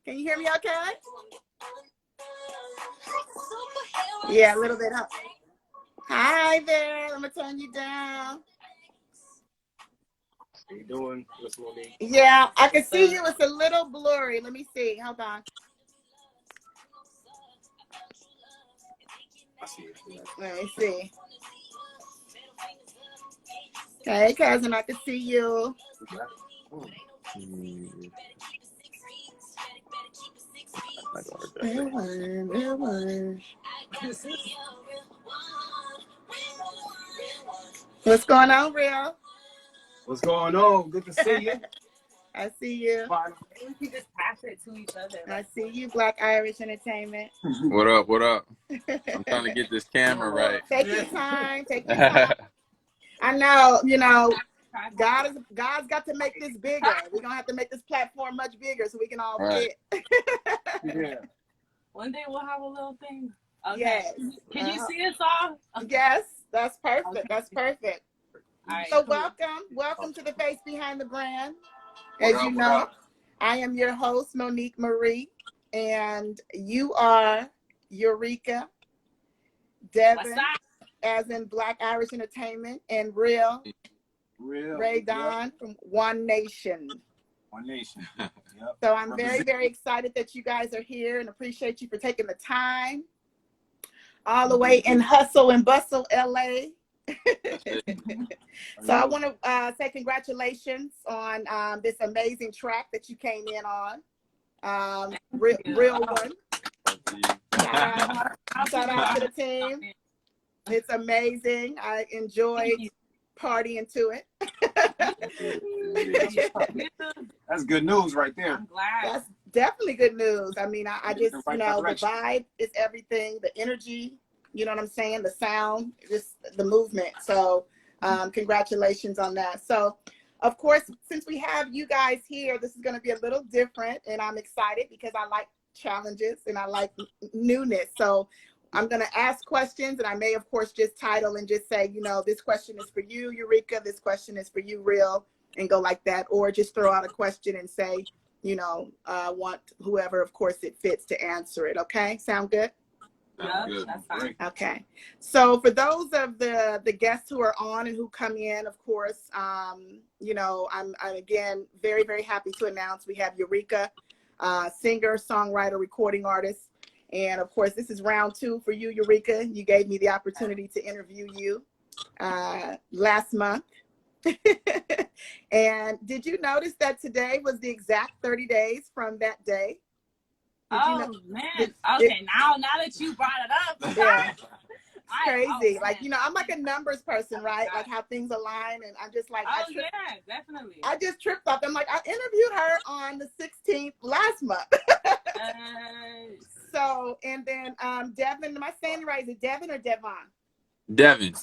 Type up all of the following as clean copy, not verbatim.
Can you hear me okay? Yeah, a little bit. Hi there. I'm going to turn you down. How you doing, Miss Monique? Yeah, I can see you. It's a little blurry. Let me see. Hold on. I see it. Let me see. Hey, cousin, I can see you. Real one. What's going on, Real? What's going on? Good to see you. I see you. We can just pass it to each other. I see you, Black Irish Entertainment. What up? What up? I'm trying to get this camera right. Take your time. Take your time. I know, God's got to make this bigger. We're gonna have to make this platform much bigger so we can all fit. Yeah. One day we'll have a little thing. Okay. Yes. Can you see us all? Yes, that's perfect. Okay. That's perfect. All right, So cool. welcome to the Face Behind the Brand. As you know, I am your host, Monique Marie, and you are EUREKA, Devin, as in Black Irish Entertainment, and Real Ray Don from One Nation. One Nation. Yep. So I'm very, very excited that you guys are here and appreciate you for taking the time all the way in hustle and bustle, LA. So I want to say congratulations on this amazing track that you came in on. Real one. Shout out to the team. It's amazing. I enjoyed partying to it. That's good news right there. I'm glad. That's definitely good news. I mean, I just, the vibe is everything, the energy, you know what I'm saying? The sound, just the movement. So congratulations on that. So, of course, since we have you guys here, this is going to be a little different, and I'm excited because I like challenges and I like newness. So I'm going to ask questions, and I may, of course, just title and just say, this question is for you, EUREKA, this question is for you, Real, and go like that, or just throw out a question and say, want whoever, of course, it fits to answer it. Okay, sound good? Yeah, that's fine. Okay, so for those of the guests who are on and who come in, of course, I'm again very, very happy to announce we have EUREKA, singer, songwriter, recording artist. And of course, this is round 2 for you, EUREKA. You gave me the opportunity to interview you last month. And did you notice that today was the exact 30 days from that day? Man. Okay, now that you brought it up. Yeah. Crazy. I'm like a numbers person, right? Like how things align. And I'm just like, definitely. I just tripped up. I'm like, I interviewed her on the 16th last month. So, and then Devin, am I saying it right? Is it Devin or Devon? Devin.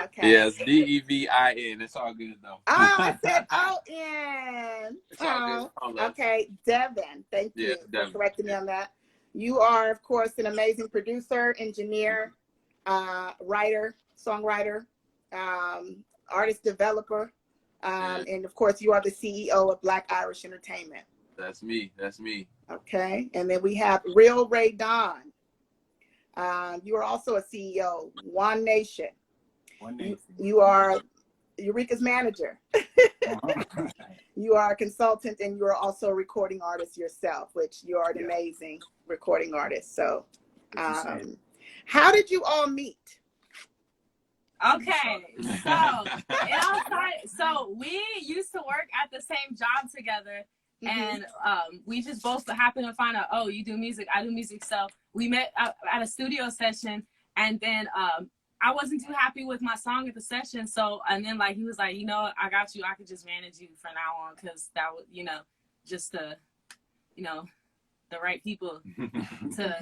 Okay. Yes, D-E-V-I-N. It's all good though. Oh, I said O-N. Oh, okay. Devin. Thank you for correcting me on that. You are, of course, an amazing producer, engineer, writer, songwriter, artist developer. And of course, you are the CEO of Black Irish Entertainment. That's me. That's me. Okay. And then we have Real Ray Don. You are also a CEO, One Nation. One Nation. You are EUREKA's manager. You are a consultant, and you are also a recording artist yourself, which you are an amazing recording artist. So how did you all meet? Okay, so we used to work at the same job together. And we just both happened to find out, oh, you do music, I do music. So we met at a studio session, and then I wasn't too happy with my song at the session. So, and then he was like, I got you. I could just manage you from now on, because that was, just the right people to,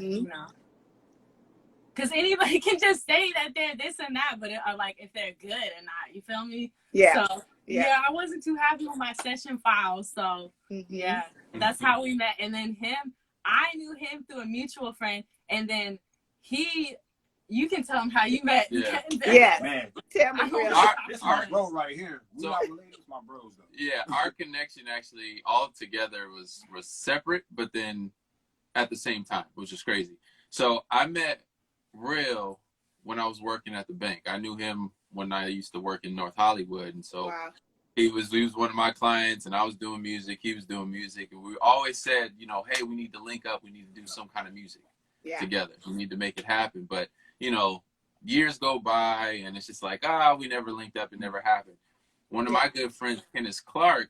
because anybody can just say that they're this and that, but if they're good or not, you feel me? Yeah. So, I wasn't too happy with my session files. So, that's how we met. And then I knew him through a mutual friend. And then he You can tell them how you met. Yeah. Yeah. Man, Tell me, I Real. hope- this is my bro right here. We So- not related, it's my bros though. Yeah, our connection actually all together was separate, but then at the same time, which is crazy. So I met Real when I was working at the bank. I knew him when I used to work in North Hollywood, and so Wow. he was one of my clients, and I was doing music. He was doing music, and we always said, you know, hey, we need to link up. We need to do some kind of music Yeah. together. We need to make it happen. But you know, years go by, and it's just like, we never linked up. It never happened. One of my good friends, Kenneth Clark,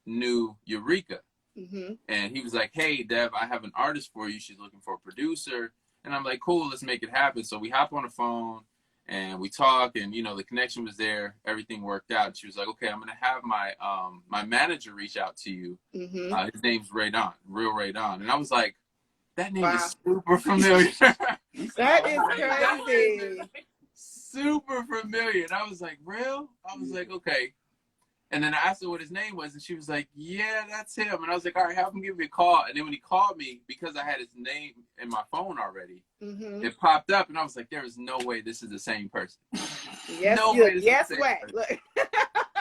knew EUREKA. Mm-hmm. And he was like, hey, Dev, I have an artist for you. She's looking for a producer. And I'm like, cool, let's make it happen. So we hop on the phone and we talk, and, you know, the connection was there. Everything worked out. And she was like, okay, I'm going to have my my manager reach out to you. Mm-hmm. His name's Raydon, Real Raydon. And I was like, that name Wow. is super familiar. That is crazy. Super familiar. And I was like, real? I was like, okay. And then I asked her what his name was, and she was like, yeah, that's him. And I was like, all right, have him give me a call. And then when he called me, because I had his name in my phone already, Mm-hmm. it popped up, and I was like, there is no way this is the same person. Yes, No way this is yes the same way. person. Look.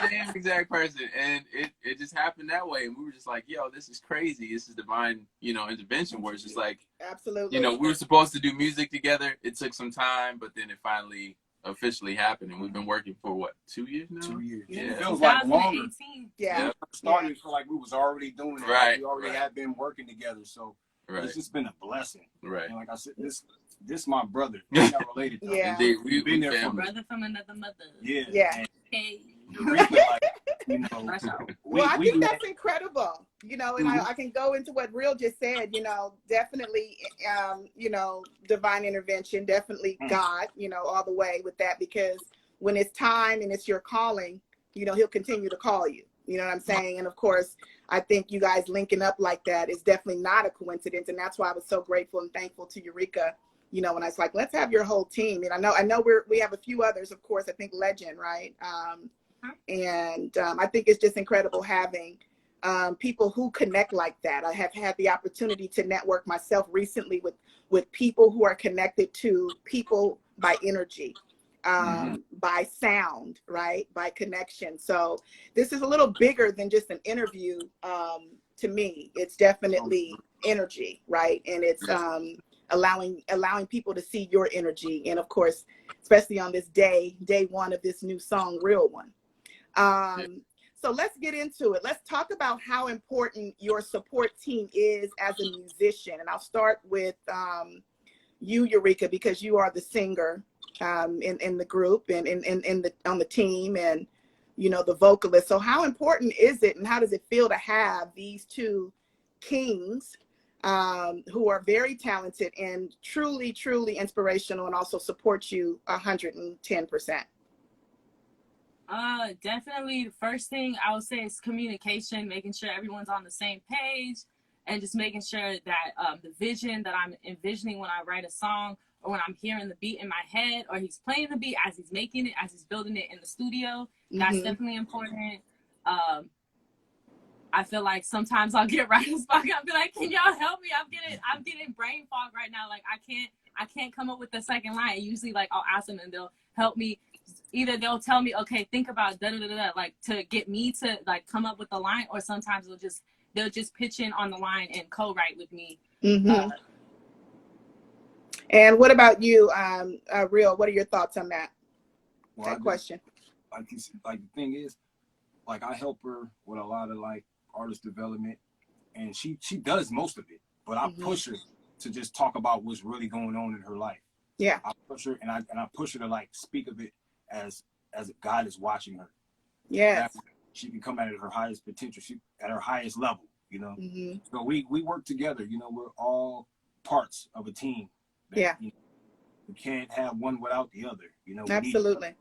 Same exact person. And it just happened that way. And we were just like, yo, this is crazy. This is divine, you know, intervention, where it's just like, Absolutely. you know, we were supposed to do music together. It took some time, but then it finally officially happened. And we've been working for, what, 2 years now? 2 years. Yeah. It feels like longer. 2018. Yeah. It started, it felt like we was already doing it. Right, We already right. had been working together. So Right. it's just been a blessing. Right. And like I said, this my brother. We're not related though. Yeah. Indeed, We've been there for family. Brother from another mother. Yeah. Yeah. And Hey. Eureka, like, you know, Rush hour. Well, I we think met- that's incredible, you know, and Mhm. I can go into what Real just said, you know, definitely, you know, divine intervention, definitely God, you know, all the way with that, because when it's time and it's your calling, you know, he'll continue to call you, you know what I'm saying? And of course, I think you guys linking up like that is definitely not a coincidence. And that's why I was so grateful and thankful to EUREKA, you know, when I was like, let's have your whole team. And I know we have a few others, of course, I think Legend, right? And I think it's just incredible having people who connect like that. I have had the opportunity to network myself recently with people who are connected to people by energy, by sound, right? By connection. So this is a little bigger than just an interview to me. It's definitely energy, right? And it's allowing people to see your energy. And of course, especially on this day one of this new song, Real One. So let's get into it. Let's talk about how important your support team is as a musician. And I'll start with you, EUREKA, because you are the singer in the group and on the team, and you know, the vocalist. So how important is it, and how does it feel to have these two kings who are very talented and truly, truly inspirational, and also support you 110%? Definitely the first thing I would say is communication, making sure everyone's on the same page, and just making sure that the vision that I'm envisioning when I write a song, or when I'm hearing the beat in my head, or he's playing the beat as he's making it, as he's building it in the studio, that's definitely important. I feel like sometimes I'll get writer's block. I'll be like, can y'all help me? I'm getting brain fog right now. Like I can't come up with the second line. Usually like I'll ask them and they'll help me. Either they'll tell me, okay, think about da da da da, like to get me to like come up with the line, or sometimes they'll just pitch in on the line and co-write with me. And what about you, Real? What are your thoughts on that? Well, That question. Like the thing is, like I help her with a lot of like artist development, and she does most of it, but I push her to just talk about what's really going on in her life. Yeah. I push her and I push her to like speak of it as God is watching her. Yes. That she can come at her highest potential, at her highest level, you know. So we work together, you know. We're all parts of a team. That, you know, we can't have one without the other, you know. Absolutely.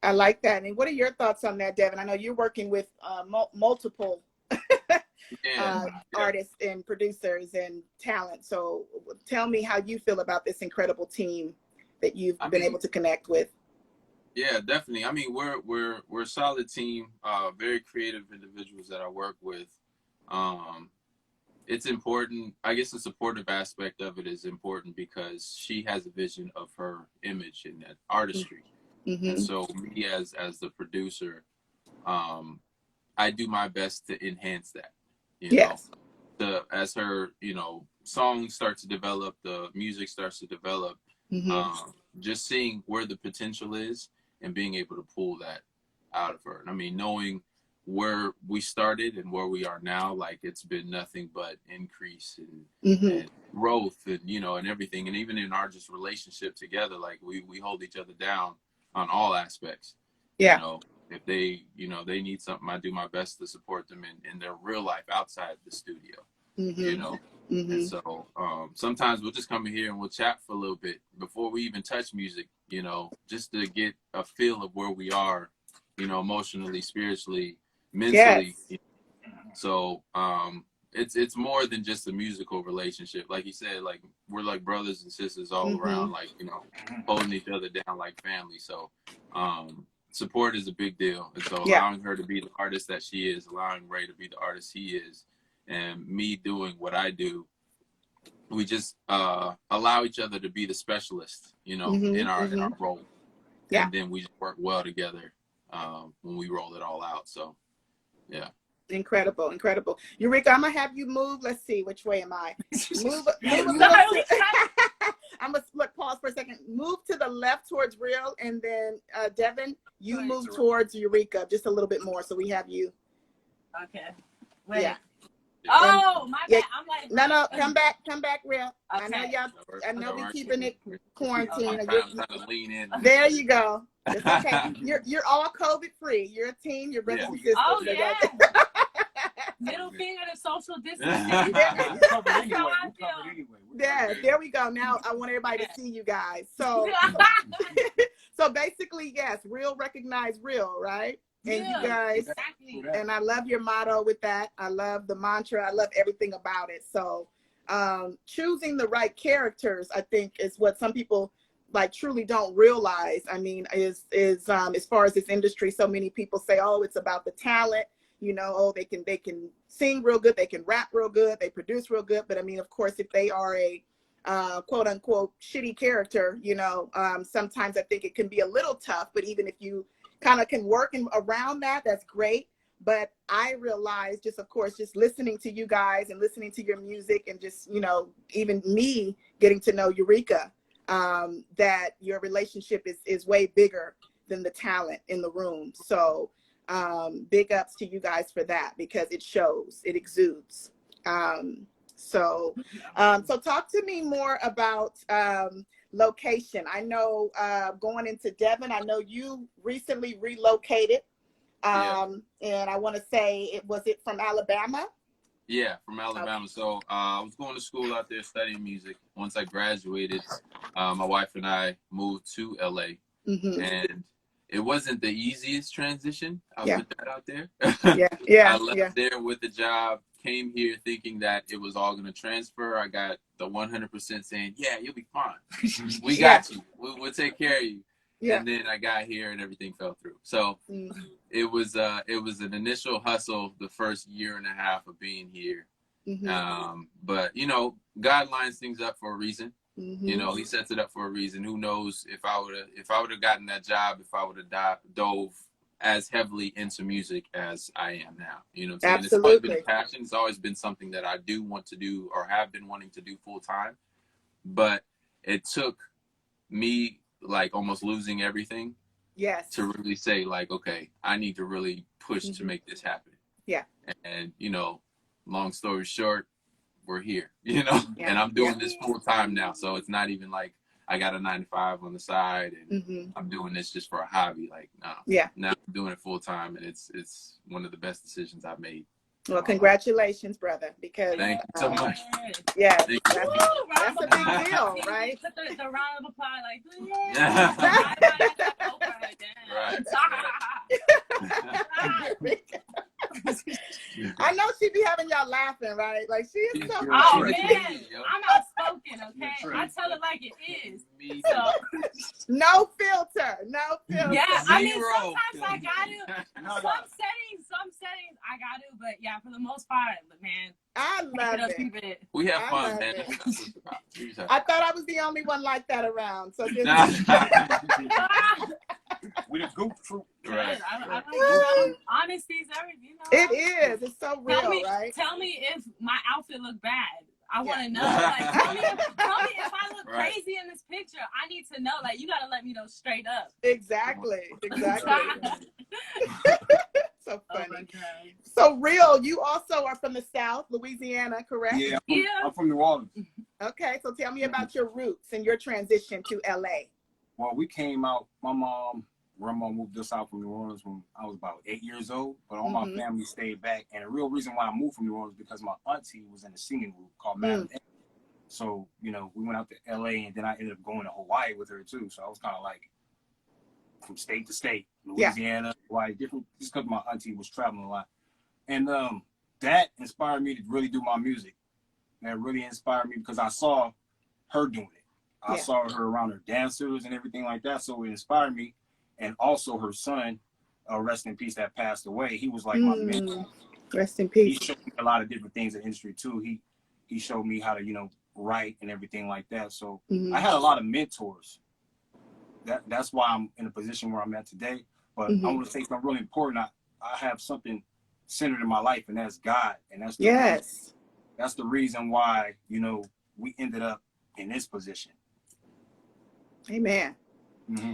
I like that. And what are your thoughts on that, Devin? I know you're working with multiple artists and producers and talent. So tell me how you feel about this incredible team that you've been able to connect with. Yeah, definitely. I mean, we're a solid team, very creative individuals that I work with. it's important. I guess the supportive aspect of it is important because she has a vision of her image and that artistry. And so me as the producer, I do my best to enhance that, you know, as her, you know, songs start to develop, the music starts to develop, just seeing where the potential is and being able to pull that out of her. And I mean, knowing where we started and where we are now, like it's been nothing but increase and growth and, you know, and everything. And even in our just relationship together, like we hold each other down on all aspects. You know, if they, you know, they need something, I do my best to support them in their real life outside the studio, you know. And so sometimes we'll just come in here and we'll chat for a little bit before we even touch music, you know, just to get a feel of where we are, you know, emotionally, spiritually, mentally. So it's more than just a musical relationship. Like you said, like we're like brothers and sisters all around, like, you know, holding each other down like family. So support is a big deal. And so allowing her to be the artist that she is, allowing Ray to be the artist he is, and me doing what I do, we just allow each other to be the specialist, you know, in our role. And then we just work well together when we roll it all out. So incredible. EUREKA, I'm gonna have you move. Let's see, which way am I? Move I'm gonna pause for a second. Move to the left towards Real, and then Devin, you move towards EUREKA just a little bit more, so we have you. Okay. Wait. Oh, my bad. I'm like, no, come back, Real. Okay. I know y'all. I know we keeping it quarantined. I'm trying to lean in. There you go. It's okay. You're all COVID free. You're a team. You're brothers and sisters. Oh yeah. Middle finger to social distancing. There we go. Now I want everybody to see you guys. So, so basically, yes, Real recognize Real, right? And you guys, and I love your motto with that. I love the mantra. I love everything about it. So choosing the right characters, I think, is what some people like truly don't realize. I mean, is as far as this industry, so many people say, oh, it's about the talent. You know, oh, they can sing real good, they can rap real good, they produce real good. But I mean, of course, if they are a quote unquote shitty character, you know, sometimes I think it can be a little tough. But even if you kind of can work around that, that's great. But I realized just, of course, just listening to you guys and listening to your music and just, you know, even me getting to know EUREKA, that your relationship is way bigger than the talent in the room. So big ups to you guys for that, because it shows, it exudes. So talk to me more about location. I know going into Devon, I know you recently relocated, and I want to say, was it from Alabama? Yeah, from Alabama. Okay. So I was going to school out there studying music. Once I graduated, my wife and I moved to LA, and it wasn't the easiest transition. I'll put that out there. I left there with the job, came here thinking that it was all going to transfer. I got the 100% saying, yeah, you'll be fine. We got you. We'll take care of you. And then I got here and everything fell through. So it was an initial hustle the first year and a half of being here. But, you know, God lines things up for a reason. You know, he sets it up for a reason. Who knows if I would have gotten that job, if I would have dove as heavily into music as I am now. You know what I'm saying? It's always been a passion. It's always been something that I do want to do or have been wanting to do full time. But it took me like almost losing everything to really say like, okay, I need to really push to make this happen. And, you know, long story short, we're here, you know, and I'm doing this full time now. So it's not even like I got a 9-to-5 on the side and I'm doing this just for a hobby. Like, no, now I'm doing it full time, and it's one of the best decisions I've made. Well, congratulations, brother, because thank you so much. Yeah, that's a big deal, right? Put the round of applause, like, I know she be having y'all laughing, right? Like she is so. Oh man, I'm outspoken, okay? I tell it like it is. So no filter. Yeah, I mean sometimes I got to. Some settings I y'all do, but yeah, for the most part, man. I love it. We have fun, man. I thought I was the only one like that around. So just we the goof troop. Right. Honesty is everything. You know? It is. It's so real, right? Tell me if my outfit look bad. I want to know. Like, tell me if I look crazy in this picture. I need to know. Like, you got to let me know straight up. Exactly. So funny. So real, you also are from the South, Louisiana, correct? Yeah, I'm from New Orleans. Okay, so tell me about your roots and your transition to LA. Well, we came out, grandma moved us out from New Orleans when I was about 8 years old, but all my family stayed back. And the real reason why I moved from New Orleans because my auntie was in a singing group called Madam A. So, you know, we went out to LA and then I ended up going to Hawaii with her too. So I was kind of like from state to state, Louisiana, Hawaii, different, just because my auntie was traveling a lot. And that inspired me to really do my music. That really inspired me because I saw her doing it. I saw her around her dancers and everything like that. So it inspired me. And also her son, rest in peace, that passed away. He was like my mentor. Rest in peace. He showed me a lot of different things in the industry too. He showed me how to, you know, write and everything like that. So I had a lot of mentors. That's why I'm in a position where I'm at today. But I want to say something really important. I have something centered in my life, and that's God. And that's that's the reason why, you know, we ended up in this position. Amen.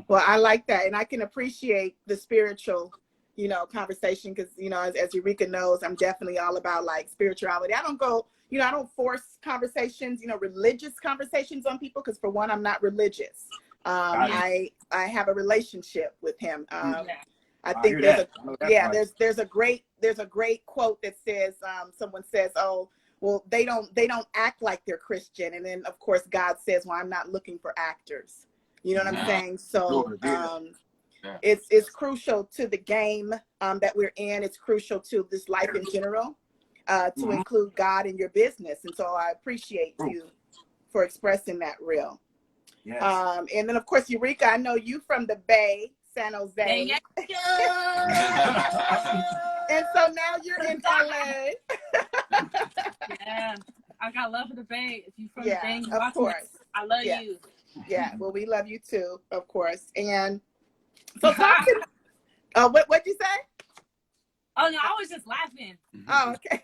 Well, I like that. And I can appreciate the spiritual, you know, conversation because, you know, as Eureka knows, I'm definitely all about like spirituality. I don't go, you know, I don't force conversations, you know, religious conversations on people because for one, I'm not religious. I have a relationship with him. I think there's a great quote that says, someone says, oh, well, they don't act like they're Christian. And then of course, God says, well, I'm not looking for actors. You know what I'm saying? So it's crucial to the game that we're in. It's crucial to this life in general to include God in your business. And so I appreciate you for expressing that real. Yes. And then, of course, Eureka, I know you from the Bay, San Jose. And so now you're in LA. Yeah, I got love for the Bay. If you're from the Bay, of course. I love you. Yeah, well, we love you too, of course. And so talk to what'd you say? Oh no, I was just laughing. Oh, okay.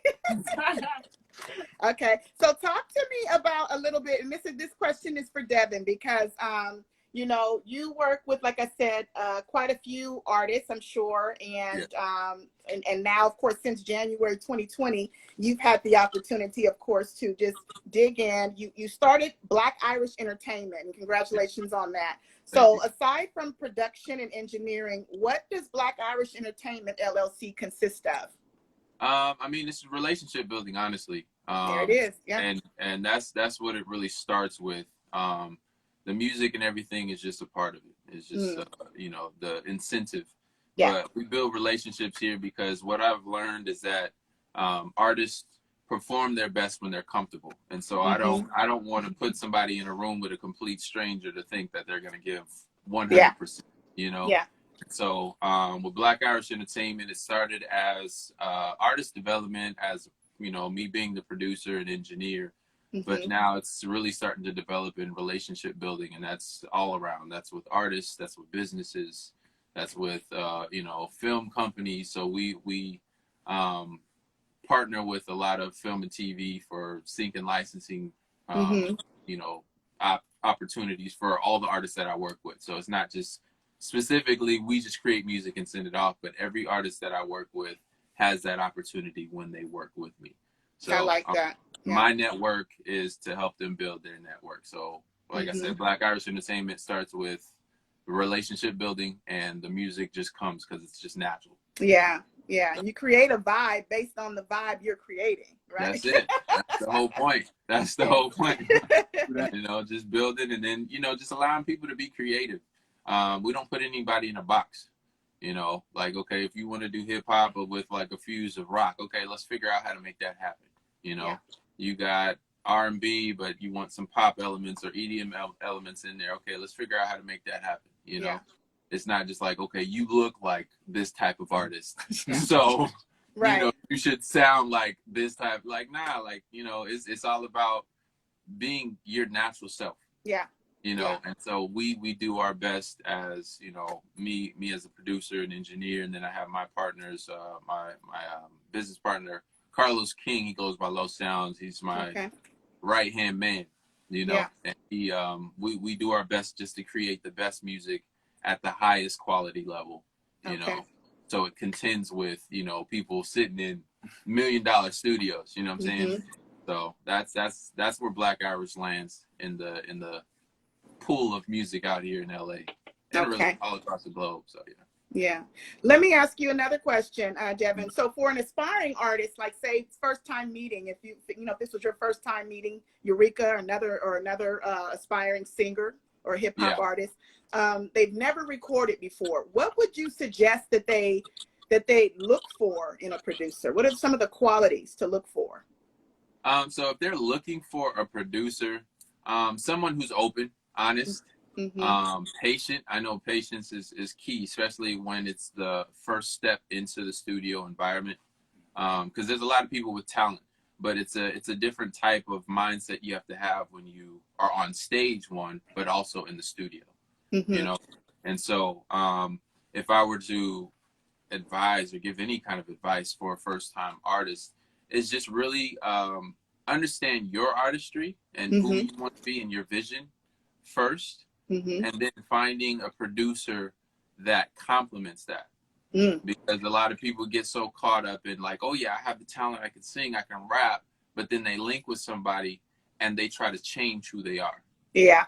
Okay, so talk to me about a little bit, and this question is for Devin because you know, you work with, like I said, quite a few artists, I'm sure, and now, of course, since January 2020, you've had the opportunity, of course, to just dig in. You started Black Irish Entertainment, and congratulations on that. So aside from production and engineering, what does Black Irish Entertainment LLC consist of? I mean, it's relationship building, honestly. There it is, yeah. And that's what it really starts with. The music and everything is just a part of it. It's just, you know, the incentive. Yeah. But we build relationships here because what I've learned is that artists perform their best when they're comfortable. And so I don't want to put somebody in a room with a complete stranger to think that they're going to give 100%, you know? Yeah. So with Black Irish Entertainment, it started as artist development, as, you know, me being the producer and engineer. But now it's really starting to develop in relationship building, and that's all around. That's with artists, that's with businesses, that's with you know, film companies. So we partner with a lot of film and TV for sync and licensing, you know, opportunities for all the artists that I work with. So it's not just specifically we just create music and send it off, but every artist that I work with has that opportunity when they work with me. So I like that. My network is to help them build their network. So like I said, Black Irish Entertainment starts with relationship building, and the music just comes because it's just natural. Yeah. You create a vibe based on the vibe you're creating, right? That's it. That's the whole point. That's the whole point. You know, just building, and then, you know, just allowing people to be creative. We don't put anybody in a box. You know, like, okay, if you want to do hip hop but with like a fuse of rock, okay, let's figure out how to make that happen. You know, you got R&B, but you want some pop elements or EDM elements in there. Okay, let's figure out how to make that happen. You know, it's not just like, okay, you look like this type of artist, so Right. You know, you should sound like this type. Like, nah, like, you know, it's all about being your natural self. Yeah. You know, and so we do our best as, you know, me as a producer and engineer, and then I have my partners, my business partner Carlos King. He goes by Low Sounds. He's my right hand man. You know, and he we do our best just to create the best music at the highest quality level. You know, so it contends with, you know, people sitting in $1 million studios. You know what I'm saying? So that's where Black Irish lands in the pool of music out here in LA and really all across the globe. So yeah. Let me ask you another question, Devin. So for an aspiring artist, like say first time meeting, if if this was your first time meeting EUREKA or another aspiring singer or hip hop artist, they've never recorded before, what would you suggest that they look for in a producer? What are some of the qualities to look for? So if they're looking for a producer, someone who's open, honest, patient. I know patience is key, especially when it's the first step into the studio environment. Because there's a lot of people with talent, but it's a different type of mindset you have to have when you are on stage, but also in the studio. You know, and so if I were to advise or give any kind of advice for a first time artist, is just really understand your artistry and who you want to be and your vision first, and then finding a producer that complements that. Because a lot of people get so caught up in like, oh yeah, I have the talent, I can sing, I can rap, but then they link with somebody and they try to change who they are. Yeah.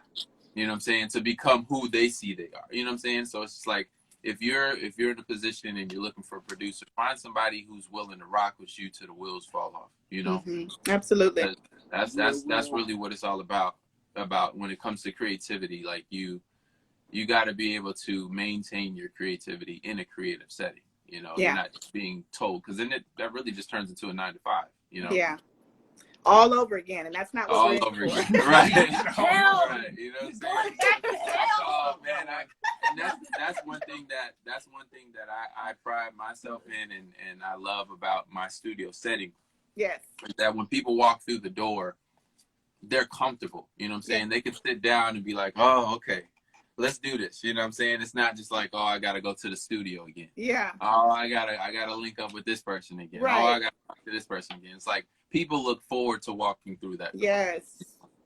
You know what I'm saying? To become who they see they are. You know what I'm saying? So it's just like, if you're in a position and you're looking for a producer, find somebody who's willing to rock with you till the wheels fall off. You know, absolutely. That's really what it's all about when it comes to creativity. Like you got to be able to maintain your creativity in a creative setting. You know, you're not just being told, because then that really just turns into a 9 to 5. You know. Yeah. All over again, and that's not what all over again. Right. Right. You know what I'm saying? Oh man, that's one thing that I pride myself in and I love about my studio setting. Yes. That when people walk through the door, they're comfortable. You know what I'm saying? They can sit down and be like, oh, okay, let's do this. You know what I'm saying? It's not just like, oh, I gotta go to the studio again. Yeah. Oh, I gotta link up with this person again. Right. Oh, I gotta talk to this person again. It's like people look forward to walking through that door. Yes.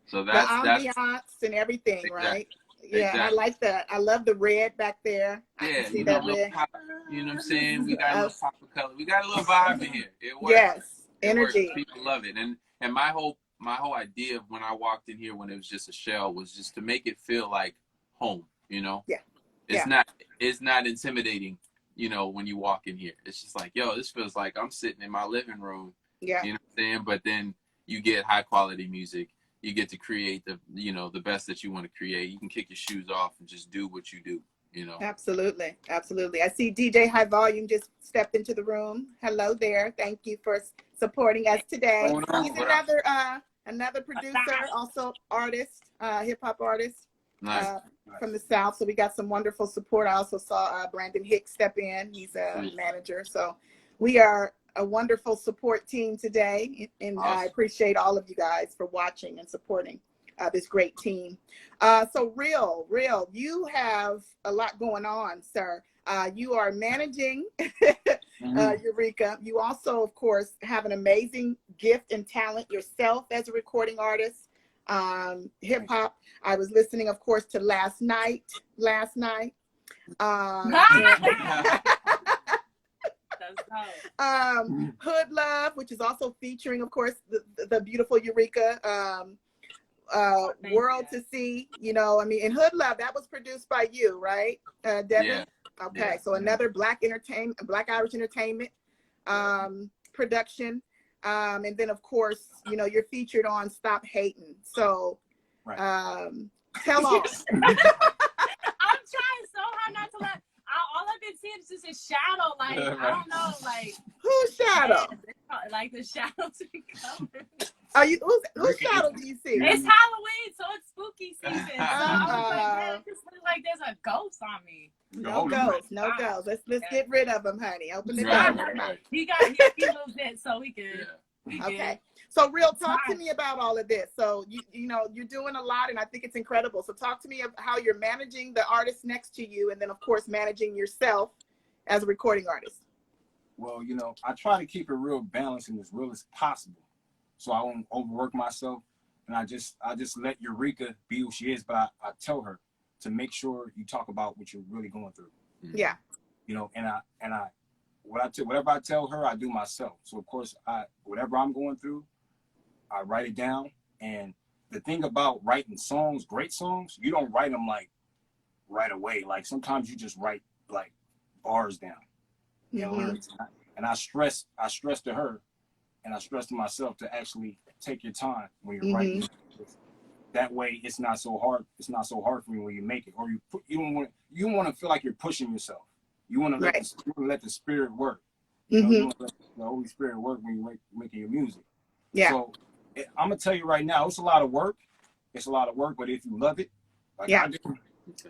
So that's the ambiance and everything, right? Yeah, exactly. I like that. I love the red back there. I can see that red. You know what I'm saying? We got a little pop of color. We got a little vibe in here. It works. Yes, energy. Works. People love it. And my whole idea of when I walked in here when it was just a shell was just to make it feel like home. You know? Yeah. It's not intimidating. You know, when you walk in here, it's just like, yo, this feels like I'm sitting in my living room. Yeah. You know what I'm saying? But then you get high quality music. You get to create the best that you want to create. You can kick your shoes off and just do what you do, you know? Absolutely. Absolutely. I see DJ High Volume just stepped into the room. Hello there. Thank you for supporting us today. He's another producer, also artist, hip hop artist. Nice. From the South. So we got some wonderful support. I also saw Brandon Hicks step in. He's a manager. So we are a wonderful support team today, and awesome. I appreciate all of you guys for watching and supporting this great team. So Real, you have a lot going on, sir. You are managing EUREKA. You also, of course, have an amazing gift and talent yourself as a recording artist. Hip hop. I was listening, of course, to last night. Hood Love, which is also featuring, of course, the beautiful EUREKA. World to See, you know, I mean, and Hood Love, that was produced by you, right, Devin? Yeah. Okay, yeah. So another Black Irish Entertainment production. And then, of course, you know, you're featured on Stop Hating. So tell all. I'm trying so hard not to let. All I've been seeing is just a shadow. Like, I don't know, like. Whose shadow? Like the shadows be coming. Are you whose shadow do you see? It's Halloween, so it's spooky season. So I was like, man, it just looks like there's a ghost on me. No ghosts. Let's get rid of them, honey. Open the door. Right. He moved it so we could. Yeah. Okay. So, Real, talk to me about all of this. So, you know, you're doing a lot, and I think it's incredible. So, talk to me about how you're managing the artists next to you, and then, of course, managing yourself as a recording artist. Well, you know, I try to keep it real balanced and as real as possible, so I won't overwork myself. And I just let EUREKA be who she is, but I tell her to make sure you talk about what you're really going through. Yeah. You know, whatever I tell her, I do myself. So of course, whatever I'm going through, I write it down. And the thing about writing songs, great songs, you don't write them like right away. Like sometimes you just write like bars down. You know, and I stress to her, and I stress to myself to actually take your time when you're writing. That way, it's not so hard. It's not so hard for you when you make it, or you don't want to feel like you're pushing yourself. You want to let the spirit work. You know, you want to let the Holy Spirit work when you're making your music. Yeah. So I'm gonna tell you right now, it's a lot of work. It's a lot of work, but if you love it, like I do,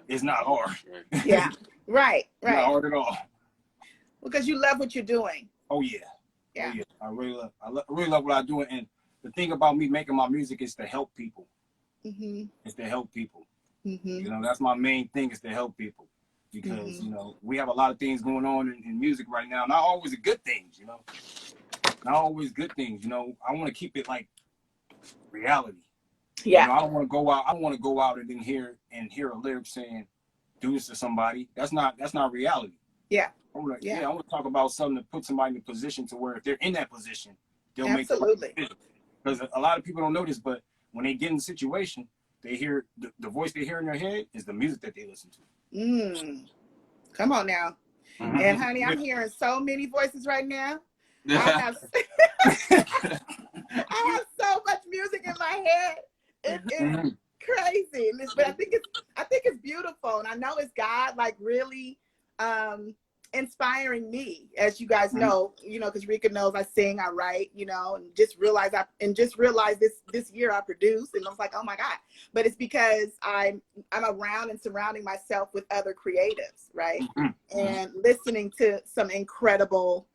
it's not hard. Yeah. Right. Not hard at all. Because you love what you're doing. Oh yeah. Yeah. Oh, yeah. I really love what I do, and the thing about me making my music is to help people. It's to help people. You know, that's my main thing, is to help people, because you know, we have a lot of things going on in music right now. Not always good things, you know. Not always good things, you know. I want to keep it like reality. Yeah. You know, I don't want to go out. I want to go out and then hear a lyric saying, "Do this to somebody." That's not reality. Yeah. I want to talk about something to put somebody in a position to where if they're in that position, they'll make the right decision. Because a lot of people don't know this, but when they get in the situation, they hear the voice they hear in their head is the music that they listen to. Come on now. And honey, I'm hearing so many voices right now. I have so much music in my head. It is crazy. But I think it's beautiful, and I know it's God like really inspiring me, as you guys know, you know, because Rika knows I sing, I write, you know, and just realize this year I produced, and I was like, oh my God. But it's because I'm around and surrounding myself with other creatives, right? And listening to some incredible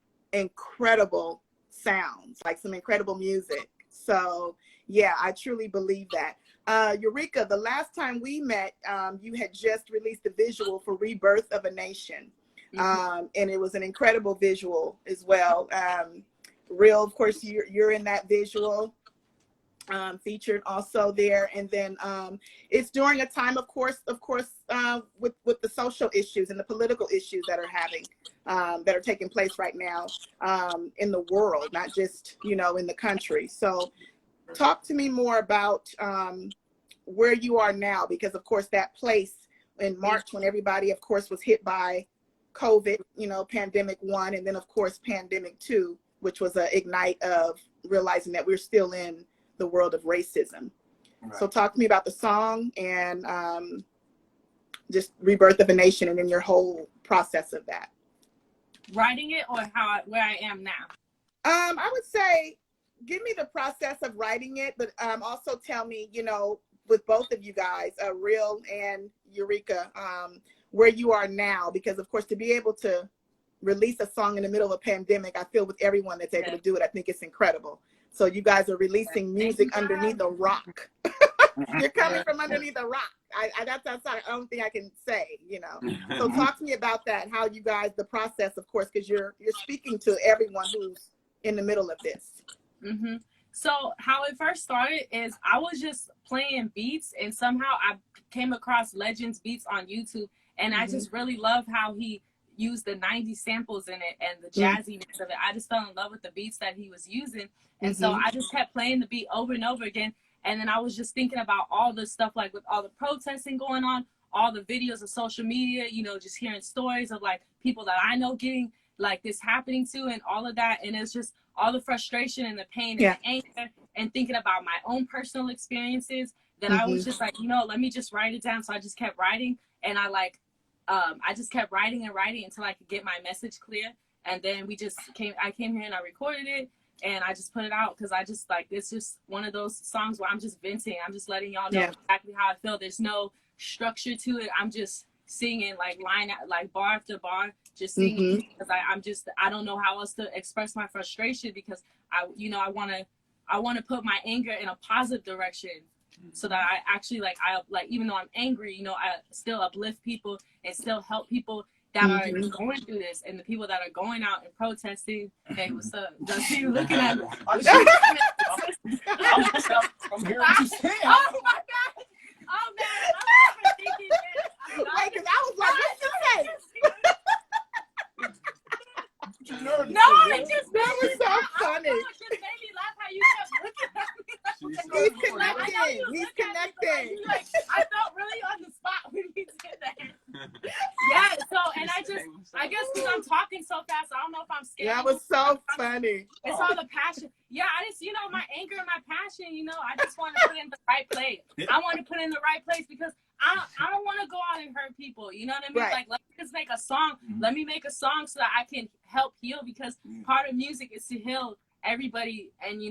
sounds, like some incredible music. So yeah, I truly believe that. EUREKA, the last time we met, you had just released the visual for Rebirth of a Nation. And it was an incredible visual as well. Real, of course, you're in that visual, featured also there. And then it's during a time, of course, with the social issues and the political issues that are taking place right now in the world, not just, you know, in the country. So talk to me more about where you are now, because of course that place in March when everybody, of course, was hit by COVID, you know, pandemic 1, and then of course pandemic 2, which was an ignite of realizing that we're still in the world of racism. Right. So talk to me about the song and just Rebirth of a Nation, and then your whole process of that. Writing it, or where I am now? I would say give me the process of writing it, but also tell me, you know, with both of you guys, Real and EUREKA, where you are now, because of course to be able to release a song in the middle of a pandemic, I feel with everyone that's able to do it, I think it's incredible. So you guys are releasing music underneath a rock. You're coming from underneath a rock. That's the only thing I can say, you know. So talk to me about that, how you guys, the process, of course, because you're speaking to everyone who's in the middle of this. So how it first started is I was just playing beats, and somehow I came across Legends Beats on YouTube, and I just really love how he used the 90s samples in it and the jazziness of it. I just fell in love with the beats that he was using, and so I just kept playing the beat over and over again. And then I was just thinking about all the stuff, like with all the protesting going on, all the videos of social media, you know, just hearing stories of like people that I know getting like this happening to, and all of that. And it's just all the frustration and the pain and the anger, and thinking about my own personal experiences, that I was just like, you know, let me just write it down. So I just kept writing, and I just kept writing and writing until I could get my message clear. And then I came here and I recorded it. and I just put it out because I just like, it's just one of those songs where I'm just venting. I'm just letting y'all know exactly how I feel. There's no structure to it. I'm just singing like bar after bar, just singing because I don't know how else to express my frustration, because I want to put my anger in a positive direction, so that I actually even though I'm angry, I still uplift people and still help people that are going through this, and the people that are going out and protesting. Hey, what's up? Don't see you looking at me. I'm here to stand. Oh my God. Oh man, I'm never thinking that. Like, cause I was like, what's your face? No, it just that was so funny. It just made me laugh how you kept looking at me. He's connecting. He's connecting. I felt really on the spot when you did that. Yeah. So, and I guess because I'm talking so fast, I don't know if I'm scared. That was so funny. It's all the passion. Yeah, I just, my anger and my passion, I just want to put it in the right place. I want to put it in the right place because I don't want to go out and hurt people. You know what I mean? Right. Like, let me just make a song. Let me make a song so that I can help heal, because part of music is to heal everybody. And,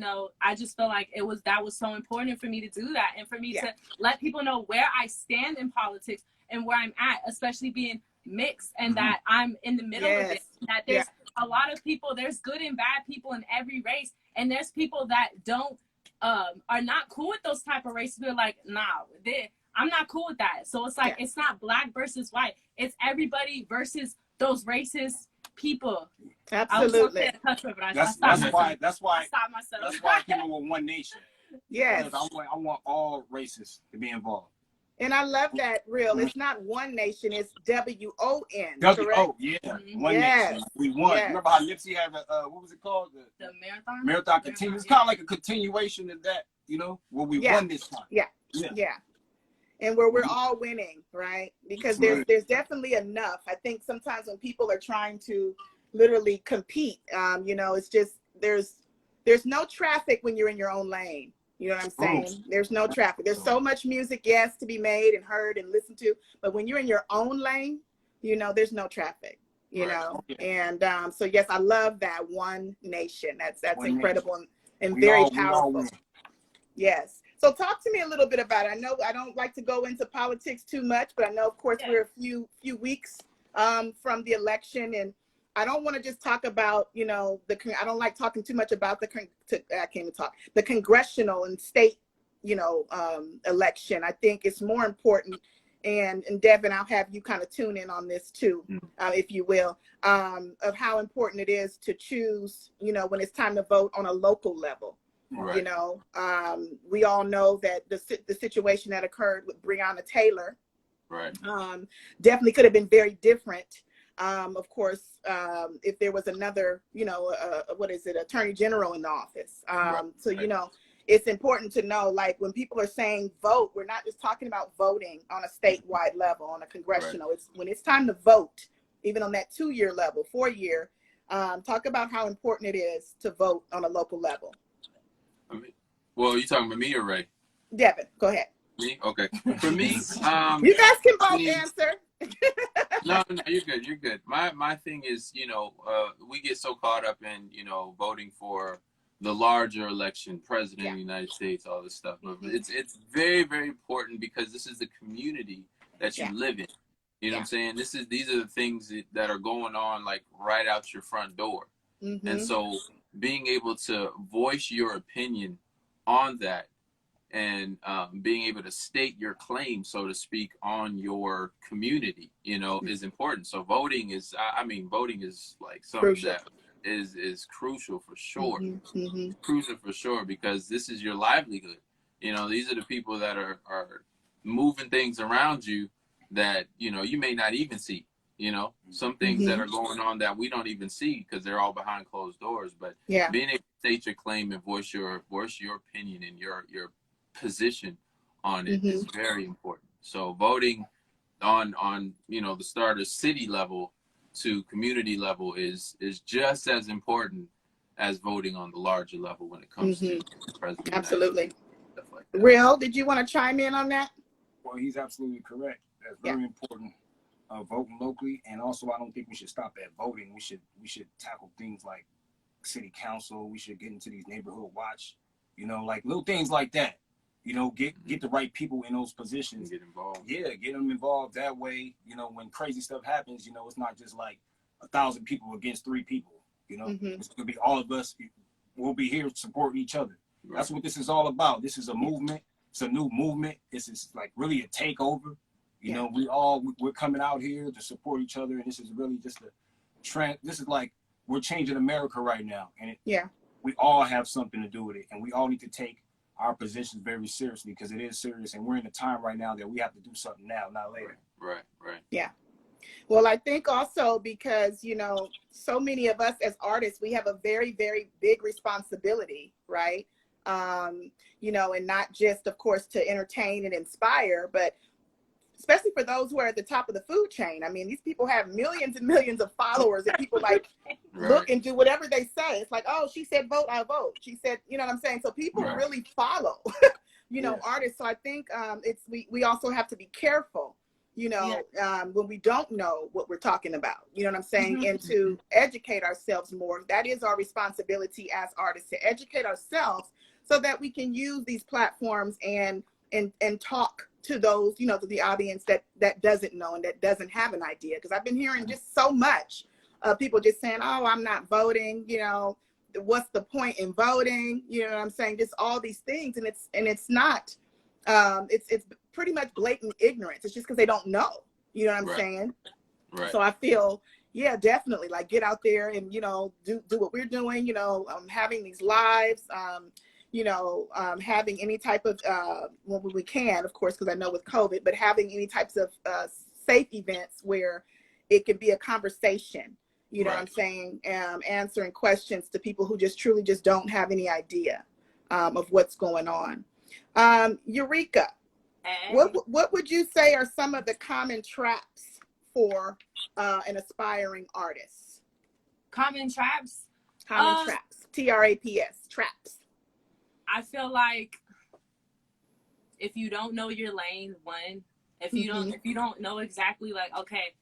I just feel like that was so important for me to do that, and for me to let people know where I stand in politics and where I'm at, especially being mixed, and that I'm in the middle of it. That there's a lot of people, there's good and bad people in every race, and there's people that don't are not cool with those type of races. They're like, nah, I'm not cool with that. So it's like, it's not black versus white. It's everybody versus those racist people. Absolutely. That's why I stopped myself. That's why I came up with One Nation. Yes. Because I want all races to be involved. And I love that, Real. It's not One Nation, it's WON. Oh, yeah. One Nation. We won. Yes. Remember how Nipsey had what was it called? The marathon? Marathon continues. It's kind of like a continuation of that, where we won this time. Yeah. And where we're all winning, right? Because there's definitely enough. I think sometimes when people are trying to literally compete, it's just there's no traffic when you're in your own lane. You know what I'm saying? There's no traffic. There's so much music, yes, to be made and heard and listened to, but when you're in your own lane, there's no traffic. And so yes, I love that One Nation. That's incredible and very powerful. Yes. So talk to me a little bit about it. I know I don't like to go into politics too much, but I know, of course, we're a few weeks from the election, and I don't want to just talk about, I don't like talking too much about I can't even talk, the congressional and state, election. I think it's more important. And Devin, I'll have you kind of tune in on this too, if you will, of how important it is to choose, when it's time to vote on a local level. Right. We all know that the situation that occurred with Breonna Taylor, definitely could have been very different. Of course, if there was another, Attorney General in the office. So, it's important to know, like, when people are saying vote, we're not just talking about voting on a statewide level, on a congressional. It's when it's time to vote, even on that 2-year level, 4-year, talk about how important it is to vote on a local level. Well, you talking about me or Ray? Devin, go ahead. Me? Okay. For me, you guys can both answer. No, you're good. My thing is, we get so caught up in, voting for the larger election, president of the United States, all this stuff. But it's very, very important, because this is the community that you live in. You know what I'm saying? These are the things that are going on, like, right out your front door. And so being able to voice your opinion on that, and being able to state your claim, so to speak, on your community, is important. So voting is like something crucial. That is crucial for sure. Crucial for sure, because this is your livelihood. These are the people that are moving things around you that, you may not even see. Some things that are going on that we don't even see because they're all behind closed doors. But being able to state your claim and voice your opinion and your position on it is very important. So voting on the starter city level to community level is just as important as voting on the larger level when it comes to the president. Absolutely. Stuff like that. Real, did you want to chime in on that? Well, he's absolutely correct. That's very important. Voting locally, and also I don't think we should stop at voting. We should tackle things like city council. We should get into these neighborhood watch, you know, like little things like that. You know, get the right people in those positions. Get involved. Yeah, get them involved. That way, you know, when crazy stuff happens, you know, it's not just like 1,000 people against 3 people. You know, it's gonna be all of us. We'll be here supporting each other. Right. That's what this is all about. This is a movement. It's a new movement. This is like really a takeover. You know, we're coming out here to support each other, and this is really just a trend. This is like we're changing America right now, and we all have something to do with it, and we all need to take our positions very seriously because it is serious, and we're in a time right now that we have to do something now, not later. Right. Yeah. Well, I think also because, you know, so many of us as artists, we have a very, very big responsibility, right? You know, and not just, of course, to entertain and inspire, but especially for those who are at the top of the food chain. I mean, these people have millions and millions of followers, and people like look and do whatever they say. It's like, oh, she said vote, I vote. She said, you know what I'm saying? So people really follow, you know, artists. So I think we also have to be careful, you know, when we don't know what we're talking about, you know what I'm saying? And to educate ourselves more. That is our responsibility as artists, to educate ourselves so that we can use these platforms and talk to those, you know, to the audience that doesn't know and that doesn't have an idea. Because I've been hearing just so much of people just saying, oh, I'm not voting, you know, what's the point in voting? You know what I'm saying? Just all these things. And it's not, it's pretty much blatant ignorance. It's just because they don't know, you know what I'm saying? Right. So I feel, yeah, definitely, like, get out there and, you know, do what we're doing, you know, having these lives, you know, having any type of, when we can, of course, because I know with COVID, but having any types of safe events where it can be a conversation, you know what I'm saying, answering questions to people who just truly just don't have any idea of what's going on. EUREKA, what would you say are some of the common traps for an aspiring artist? Common traps? Common traps, TRAPS, traps. I feel like if you don't know your lane, if you don't know exactly, like, okay,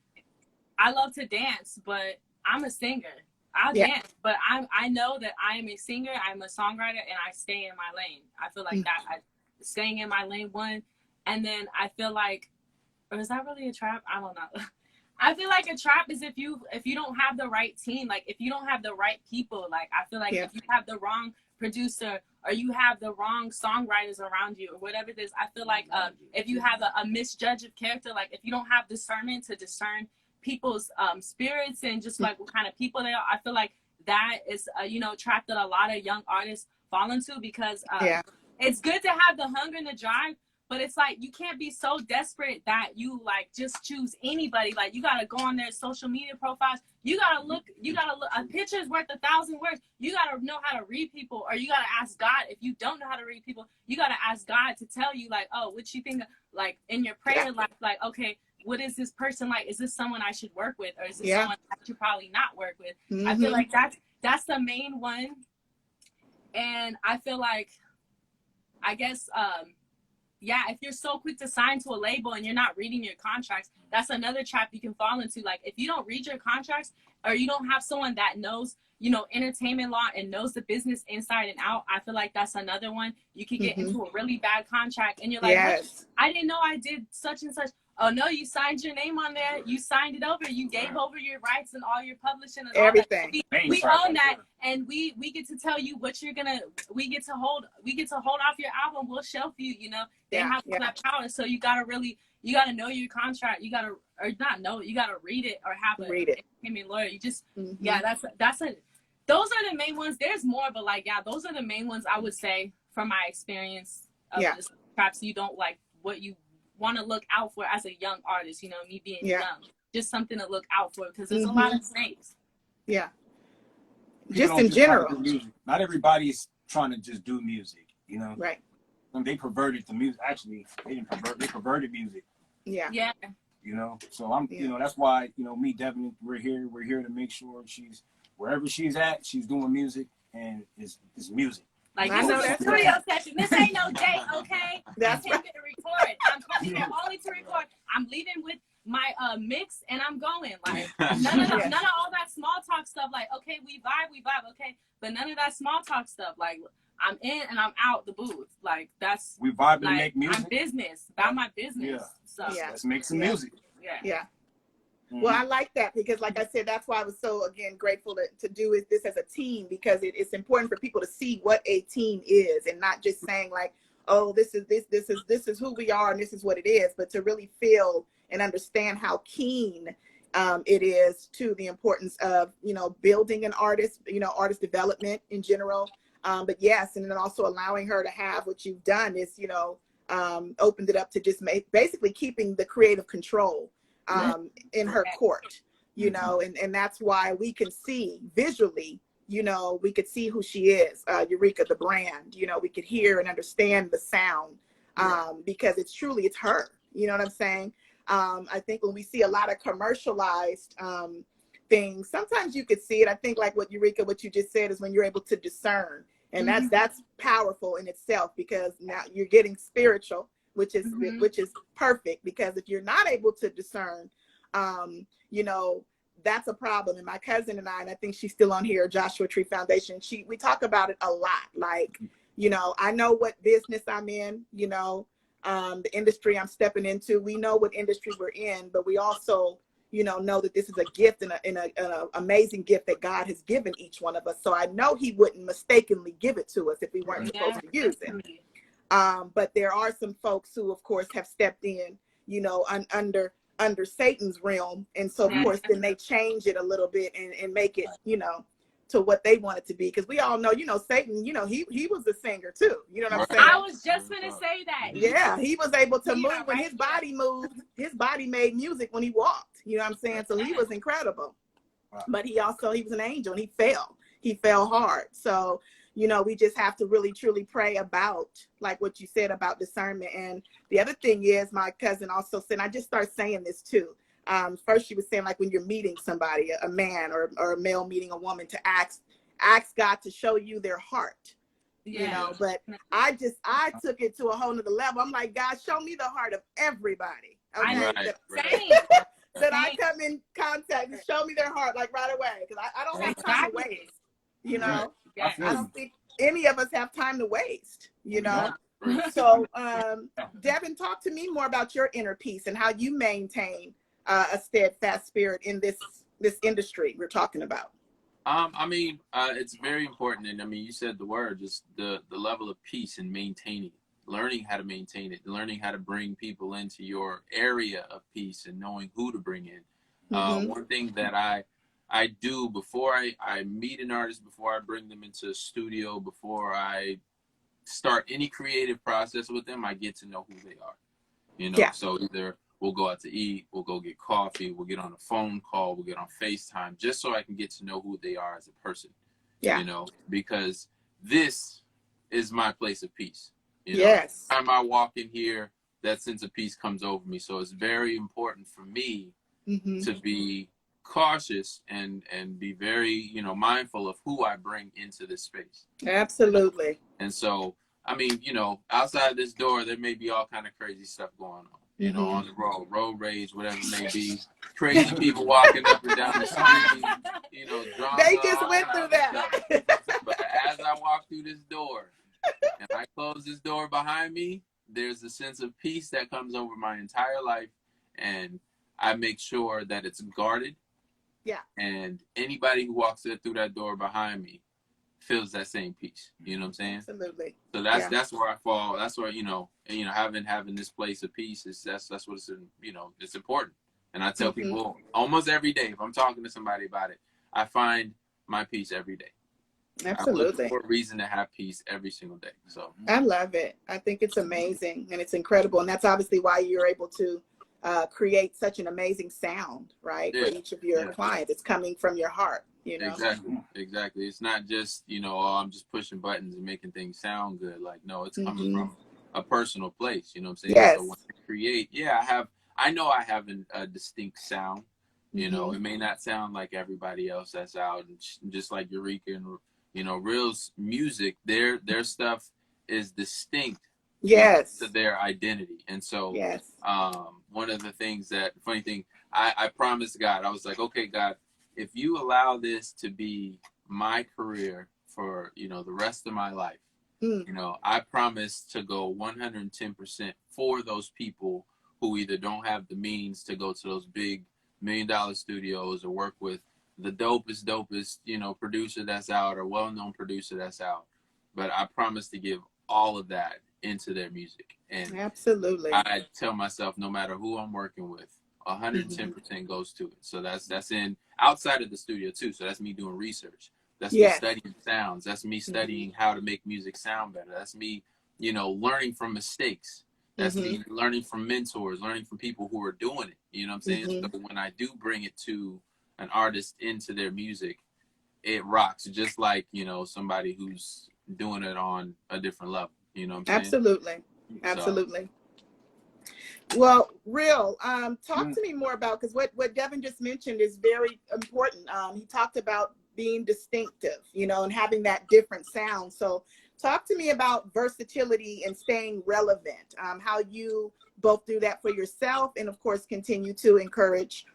I love to dance, but I'm a singer. I'll dance, but I know that I am a singer, I'm a songwriter, and I stay in my lane. I feel like that, staying in my lane, and then I feel like, or is that really a trap? I don't know. I feel like a trap is if you don't have the right team, like if you don't have the right people, like I feel like if you have the wrong producer or you have the wrong songwriters around you or whatever it is, I feel like if you have a misjudge of character, like if you don't have discernment to discern people's spirits and just like what kind of people they are, I feel like that is you know, trap that a lot of young artists fall into, because it's good to have the hunger and the drive, but it's like you can't be so desperate that you like just choose anybody. Like you gotta go on their social media profiles. You gotta look. A picture is worth 1,000 words. You gotta know how to read people, or you gotta ask God. If you don't know how to read people, you gotta ask God to tell you, like, oh, what you think, like in your prayer life, like, okay, what is this person like? Is this someone I should work with, or is this someone I should probably not work with? I feel like that's the main one, and I feel like, I guess, if you're so quick to sign to a label and you're not reading your contracts, that's another trap you can fall into. Like if you don't read your contracts, or you don't have someone that knows, you know, entertainment law and knows the business inside and out, I feel like that's another one. You can get into a really bad contract and you're like, I didn't know I did such and such. Oh no, you signed your name on there. You signed it over. You gave over your rights and all your publishing and everything. We own that, and we get to tell you what you're gonna. We get to hold off your album. We'll shelf you. You know, they have that power. So you gotta know your contract. You gotta, or not know. You gotta read it or have an entertainment lawyer. You just those are the main ones. There's more, but like those are the main ones I would say from my experience of just traps. You don't like what you want to look out for as a young artist, you know, me being young, just something to look out for, because there's a lot of snakes. Just in general, not everybody's trying to just do music, you know. Right. And they perverted the music. Actually, they perverted music. You know, so I'm you know, that's why, you know, me, Devin, we're here to make sure she's wherever she's at, she's doing music, and it's music. Like, this is a studio session. This ain't no date, okay? That's I came here to record. I'm coming here only to record. I'm leaving with my mix and I'm going. Like none of all that small talk stuff. Like, okay, we vibe, okay, but none of that small talk stuff. Like, I'm in and I'm out the booth. Like, that's we vibe like, and make music. I'm business, about my business. So Let's make some music. Yeah. Well, I like that because, like I said, that's why I was so, again, grateful to do this as a team, because it's important for people to see what a team is and not just saying like, oh, this is who we are and this is what it is, but to really feel and understand how keen it is to the importance of, you know, building an artist, you know, artist development in general. But yes, and then also allowing her to have what you've done is, you know, opened it up to just basically keeping the creative control in her court, you know, and that's why we can see visually, you know, we could see who she is, EUREKA, the brand, you know, we could hear and understand the sound because it's her, you know what I'm saying? I think when we see a lot of commercialized things, sometimes you could see it. I think like what EUREKA, what you just said, is when you're able to discern, and that's powerful in itself, because now you're getting spiritual, which is perfect, because if you're not able to discern, you know, that's a problem. And my cousin and I think she's still on here, Joshua Tree Foundation, we talk about it a lot. Like, you know, I know what business I'm in, you know, the industry I'm stepping into. We know what industry we're in, but we also, you know that this is a gift and an amazing gift that God has given each one of us. So I know he wouldn't mistakenly give it to us if we weren't supposed to use it. But there are some folks who, of course, have stepped in, you know, under Satan's realm. And so, of course, then they change it a little bit and make it, you know, to what they want it to be. Because we all know, you know, Satan, you know, he was a singer too. You know what I'm saying? I was just going to say that. Yeah, he was able to move when his body moved. His body made music when he walked. You know what I'm saying? So he was incredible. But he was an angel, and he fell. He fell hard. So, you know, we just have to really, truly pray about, like what you said about discernment. And the other thing is, my cousin also said, I just started saying this too. First, she was saying, like, when you're meeting somebody, a man or a male meeting a woman, to ask God to show you their heart. You know, but I took it to a whole nother level. I'm like, God, show me the heart of everybody. Okay? That I come in contact, and show me their heart, like, right away, because I don't have time to waste. You know, I don't think any of us have time to waste, you know. So, Devin, talk to me more about your inner peace and how you maintain a steadfast spirit in this industry we're talking about. I mean, it's very important. And I mean, you said the word, just the level of peace and maintaining it, learning how to maintain it, learning how to bring people into your area of peace and knowing who to bring in. One thing that I do before I meet an artist, before I bring them into a studio, before I start any creative process with them, I get to know who they are. You know, so either we'll go out to eat, we'll go get coffee, we'll get on a phone call, we'll get on FaceTime, just so I can get to know who they are as a person. You know, because this is my place of peace. You know, every time I walk in here, that sense of peace comes over me. So it's very important for me to be cautious and be very, you know, mindful of who I bring into this space. Absolutely. And so, I mean, you know, outside this door, there may be all kind of crazy stuff going on. You know, on the road rage, whatever it may be, crazy people walking up and down the street, you know, drama. They just went through that. But as I walk through this door and I close this door behind me, there's a sense of peace that comes over my entire life, and I make sure that it's guarded. And anybody who walks through that door behind me feels that same peace. You know what I'm saying? Absolutely. So that's where I fall. That's where, you know, having this place of peace is that's what it's, you know, it's important. And I tell people almost every day, if I'm talking to somebody about it, I find my peace every day. Absolutely. I look for a reason to have peace every single day. So I love it. I think it's amazing and it's incredible. And that's obviously why you're able to create such an amazing sound, right? For each of your clients. It's coming from your heart, you know? Exactly. It's not just, you know, oh, I'm just pushing buttons and making things sound good. Like, no, it's coming from a personal place, you know what I'm saying? So when I create, I know I have a distinct sound. You know, it may not sound like everybody else that's out, and just like EUREKA and, you know, Real's music, their stuff is distinct Yes. To their identity. And so yes. One of the things that, funny thing, I promised God, I was like, okay, God, if you allow this to be my career for, you know, the rest of my life, you know, I promise to go 110% for those people who either don't have the means to go to those big $1 million studios or work with the dopest, you know, producer that's out or well-known producer that's out. But I promise to give all of that into their music. And absolutely, I tell myself, no matter who I'm working with, 110% goes to it. So that's in outside of the studio too. So that's me doing research. That's me studying sounds. That's me studying how to make music sound better. That's me, you know, learning from mistakes. That's me learning from mentors, learning from people who are doing it. You know what I'm saying? So when I do bring it to an artist into their music, it rocks, just like, you know, somebody who's doing it on a different level. You know what I'm saying? Absolutely. Well, Real, talk to me more about, because what Devin just mentioned is very important. He talked about being distinctive, you know, and having that different sound. So talk to me about versatility and staying relevant, how you both do that for yourself, and of course continue to encourage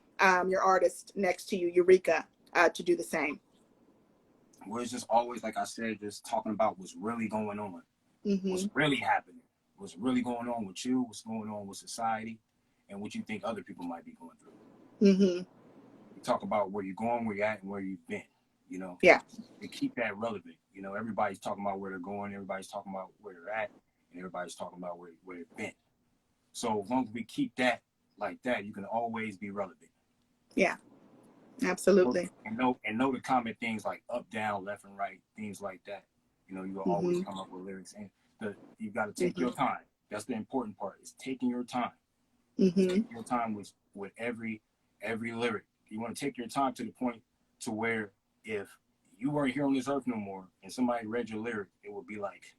your artist next to you, EUREKA, to do the same. Well, it's just always, like I said, just talking about what's really going on, what's really happening, what's really going on with you, what's going on with society, and what you think other people might be going through. We talk about where you're going, where you're at, and where you've been, you know? Yeah. And keep that relevant. You know, everybody's talking about where they're going, everybody's talking about where they're at, and everybody's talking about where they've been. So as long as we keep that like that, you can always be relevant. Yeah. Absolutely. And know to comment things like up, down, left, and right, things like that. You know, you will always come up with lyrics, and you got to take your time. That's the important part, is taking your time. Taking your time with every lyric. You want to take your time to the point to where if you weren't here on this earth no more and somebody read your lyric, it would be like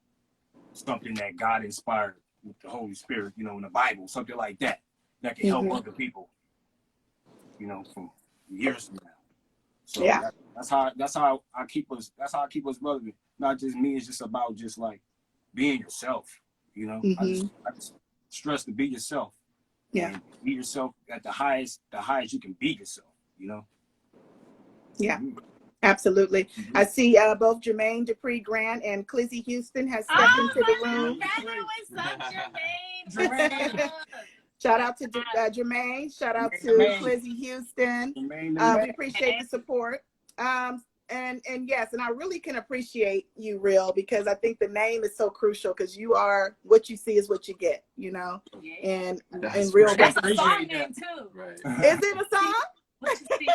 something that God inspired with the Holy Spirit, you know, in the Bible, something like that can help other people, you know, from years from now. So that's how I keep us relevant. Not just me, it's just about just like being yourself, you know. I just stress to be yourself. And be yourself at the highest you can be yourself, you know. Absolutely. I see both Jermaine Dupree Grant and Clizzy Houston has stepped into the room. Jermaine. Shout out to Jermaine. Shout out to Clizzy Houston. We appreciate the support. And yes, and I really can appreciate you, Real, because I think the name is so crucial, because you are what you see is what you get, you know. And Real, that's a song name too. Right. Is it a song? What you see,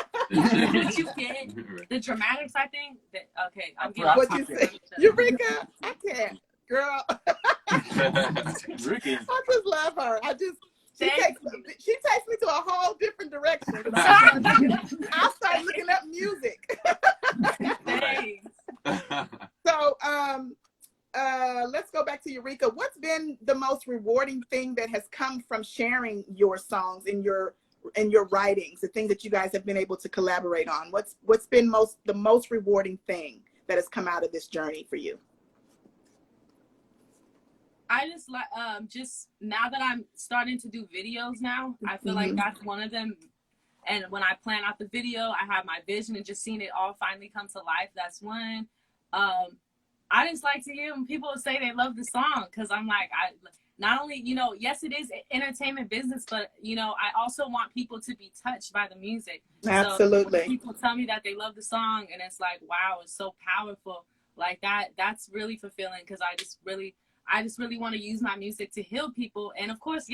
what you get, the dramatics, I think. Okay, I'm getting what you say. EUREKA, I can't, girl. I just love her. She takes me to a whole different direction. I'll start looking up music. So let's go back to EUREKA. What's been the most rewarding thing that has come from sharing your songs in your writings, the things that you guys have been able to collaborate on? What's been the most rewarding thing that has come out of this journey for you? I just like just now that I'm starting to do videos now, I feel like that's one of them. And when I plan out the video, I have my vision, and just seeing it all finally come to life, that's one. I just like to hear when people say they love the song, because I'm like, not only, you know, yes, it is entertainment business, but, you know, I also want people to be touched by the music. Absolutely. So when people tell me that they love the song, and it's like, wow, it's so powerful, like that's really fulfilling, because I just really want to use my music to heal people. And of course,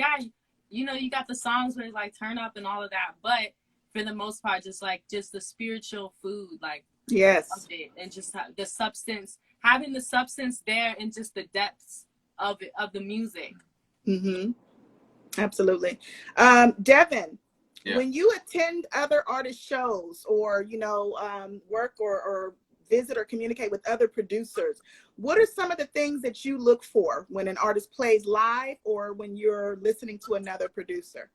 you know, you got the songs where it's like turn up and all of that, but for the most part, just the spiritual food, like, of it, and just the substance, having the substance there, and just the depths of it, of the music. Absolutely. Devin, when you attend other artist shows, or, you know, work or visit or communicate with other producers, what are some of the things that you look for when an artist plays live, or when you're listening to another producer?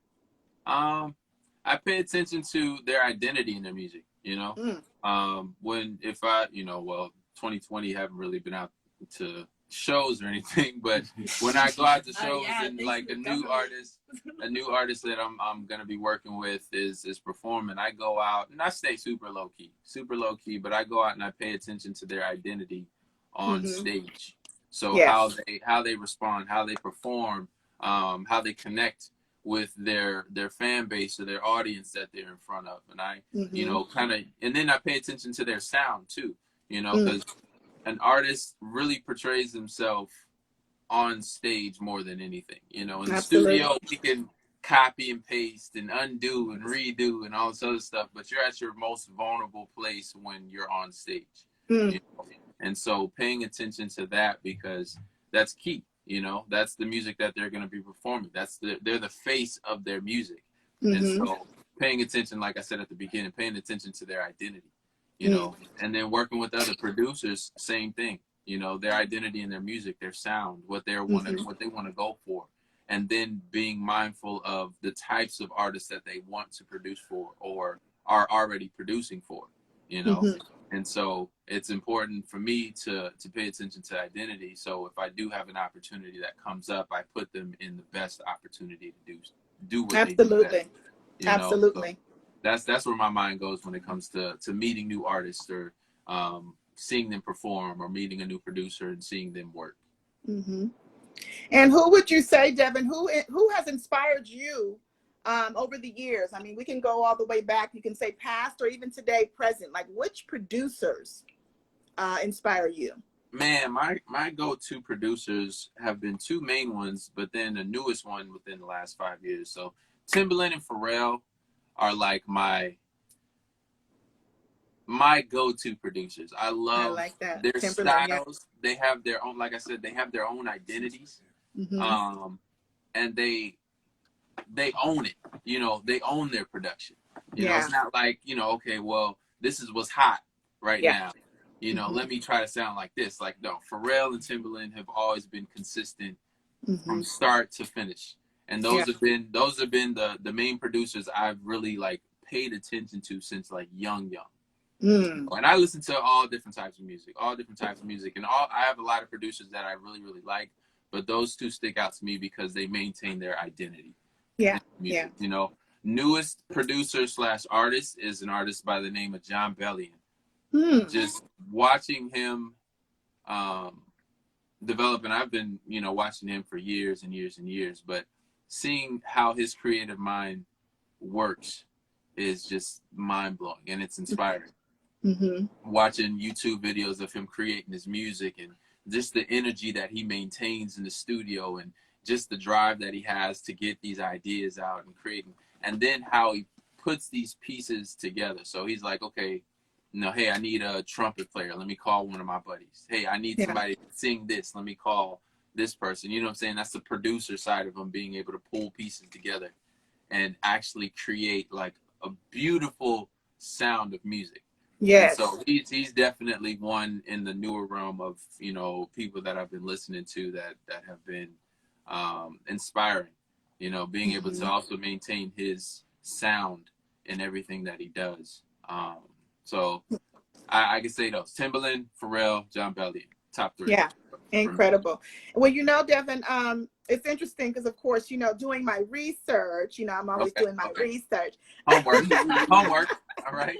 I pay attention to their identity in their music, you know. If I, you know, well, 2020 haven't really been out to shows or anything, but when I go out to shows yeah, and like a new artist that I'm gonna be working with is performing, I go out and I stay super low key, but I go out and I pay attention to their identity on stage. So Yes. how they respond, how they perform, how they connect with their fan base or their audience that they're in front of, and I you know, kind of, and then I pay attention to their sound too, you know, because an artist really portrays himself on stage more than anything. You know, in the studio, we can copy and paste and undo and redo and all this other stuff, but you're at your most vulnerable place when you're on stage. You know? And so paying attention to that, because that's key. You know, that's the music that they're going to be performing. They're the face of their music. And so paying attention, like I said at the beginning, paying attention to their identity. You know, and then working with other producers, same thing. You know, their identity in their music, their sound, what they want to go for, and then being mindful of the types of artists that they want to produce for or are already producing for. You know, and so it's important for me to pay attention to identity. So if I do have an opportunity that comes up, I put them in the best opportunity to do what they do best, you know? Absolutely. So that's where my mind goes when it comes to meeting new artists or seeing them perform or meeting a new producer and seeing them work. And who would you say, Devin, who has inspired you over the years? I mean, we can go all the way back. You can say past or even today, present. Like, which producers inspire you? Man, my go-to producers have been two main ones, but then the newest one within the last 5 years. So Timbaland and Pharrell are like my go-to producers. I love their styles. Yeah. They have their own, like I said, they have their own identities. And they own it. You know, they own their production. You know, it's not like, you know, okay, well, this is what's hot right now. You know, let me try to sound like this. Like, no, Pharrell and Timbaland have always been consistent from start to finish. And those have been the main producers I've really like paid attention to since like young. And I listen to all different types of music, and I have a lot of producers that I really, really like, but those two stick out to me because they maintain their identity. You know, newest producer / artist is an artist by the name of John Bellion. Just watching him develop, and I've been, you know, watching him for years and years and years, but seeing how his creative mind works is just mind-blowing, and it's inspiring. Watching YouTube videos of him creating his music and just the energy that he maintains in the studio and just the drive that he has to get these ideas out and creating, and then how he puts these pieces together. So he's like, okay, no, hey, I need a trumpet player. Let me call one of my buddies. Hey, I need somebody to sing this. Let me call this person. You know what I'm saying? That's the producer side of him, being able to pull pieces together and actually create like a beautiful sound of music. And so he's definitely one in the newer realm of, you know, people that I've been listening to that have been inspiring, you know, being able to also maintain his sound in everything that he does. So I can say those: Timbaland, Pharrell, John Bellion, top 3. Yeah, incredible. Well, you know, Devin, it's interesting because, of course, you know, doing my research, you know, I'm always doing my research. Homework. All right.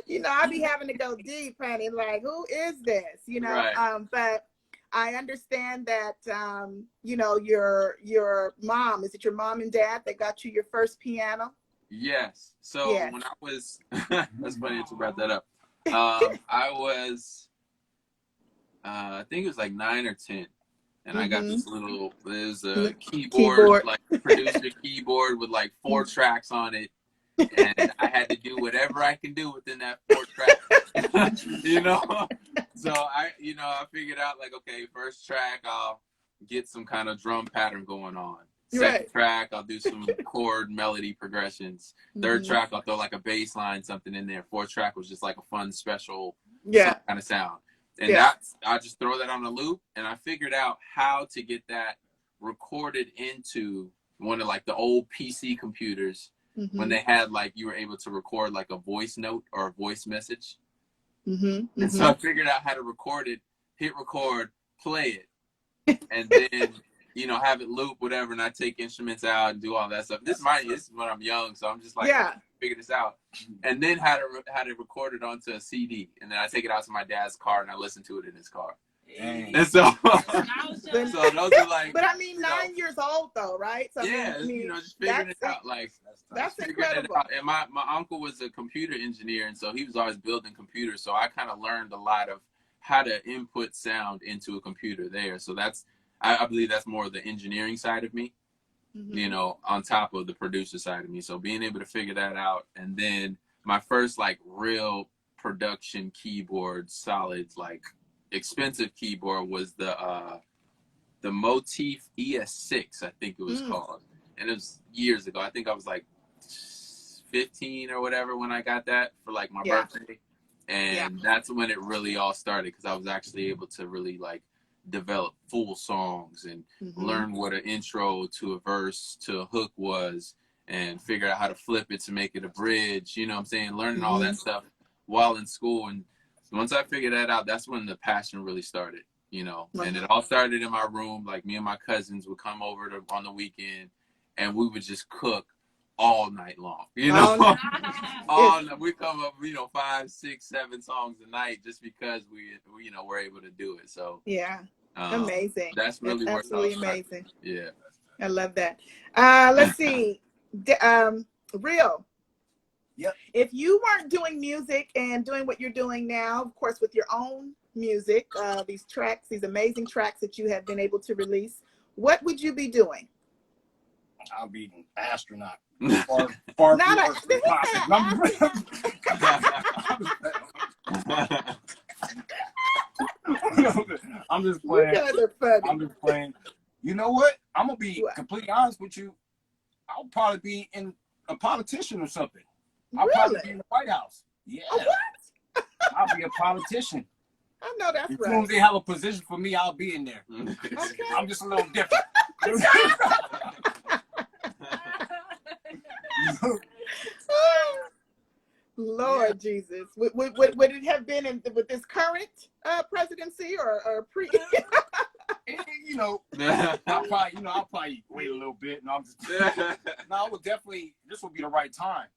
You know, I be having to go deep, honey. Like, who is this? You know, but I understand that, you know, your mom, is it your mom and dad that got you your first piano? Yes. So when I was, that's funny that you brought that up. I was, I think it was like 9 or 10. And I got this there's a keyboard, like producer keyboard with like 4 tracks on it. And I had to do whatever I can do within that 4 tracks, you know? So I figured out like, okay, first track, I'll get some kind of drum pattern going on. Second track, I'll do some chord melody progressions. Third track, I'll throw like a bass line, something in there. 4th track was just like a fun, special kind of sound. And I just throw that on a loop, and I figured out how to get that recorded into one of like the old PC computers when they had like, you were able to record like a voice note or a voice message. And so I figured out how to record it, hit record, play it, and then you know, have it loop, whatever, and I take instruments out and do all that stuff. This is when I'm young, so I'm just like, figure this out. And then had it recorded onto a CD, and then I take it out to my dad's car and I listen to it in his car. Dang. And so, so those are like. But I mean, 9 years old though, right? So, yeah, I mean, you know, just figuring it out. Like that's incredible. And my uncle was a computer engineer, and so he was always building computers. So I kind of learned a lot of how to input sound into a computer there. So I believe that's more of the engineering side of me, you know, on top of the producer side of me. So being able to figure that out. And then my first like real production keyboard, solid, like expensive keyboard was the Motif ES6, I think it was called. And it was years ago. I think I was like 15 or whatever when I got that for like my birthday. And that's when it really all started, because I was actually able to really like develop full songs and learn what an intro to a verse to a hook was, and figure out how to flip it to make it a bridge, you know what I'm saying? Learning all that stuff while in school. And once I figured that out, that's when the passion really started, you know. And it all started in my room. Like, me and my cousins would come over on the weekend, and we would just cook all night long, you know. All night. We come up, you know, 5, 6, 7 songs a night, just because we you know, were able to do it. So amazing. That's really absolutely amazing. Yeah, I love that. Let's see, Real. Yep. If you weren't doing music and doing what you're doing now, of course, with your own music, these tracks, these amazing tracks that you have been able to release, what would you be doing? I'll be an astronaut. Far I'm just playing. You guys are funny. I'm just playing. You know what? I'm gonna be completely honest with you. I'll probably be a politician or something. I'll probably be in the White House. Yeah. Oh, what? I'll be a politician. I know that's As soon as they have a position for me, I'll be in there. Okay. I'm just a little different. Lord Jesus, would it have been with this current presidency or pre? You know, I'll probably wait a little bit. No, I'm just. No, I would definitely. This would be the right time.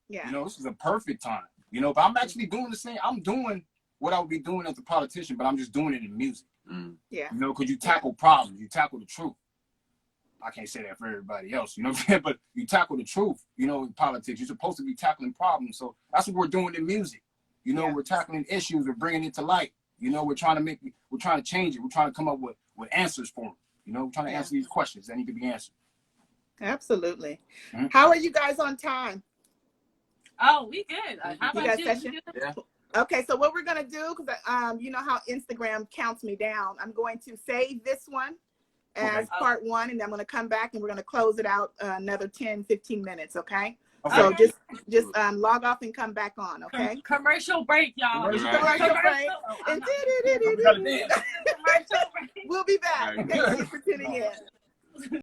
Yeah. You know, this is a perfect time. You know, but I'm actually doing the same. I'm doing what I would be doing as a politician, but I'm just doing it in music. Yeah. You know, because you tackle problems, you tackle the truth. I can't say that for everybody else, you know what I'm saying? But you tackle the truth, you know, in politics. You're supposed to be tackling problems. So that's what we're doing in music. You know, we're tackling issues, we're bringing it to light. You know, we're trying to change it. We're trying to come up with answers for them. You know, we're trying to answer these questions that need to be answered. Absolutely. How are you guys on time? Oh, we good. How about you? Session? Yeah. Okay, so what we're going to do, because you know how Instagram counts me down, I'm going to save this one as part 1, and I'm going to come back and we're going to close it out another 10, 15 minutes, okay? So just log off and come back on, okay? Commercial break, y'all. Commercial break. Commercial break. We'll be back. Thank you for tuning in.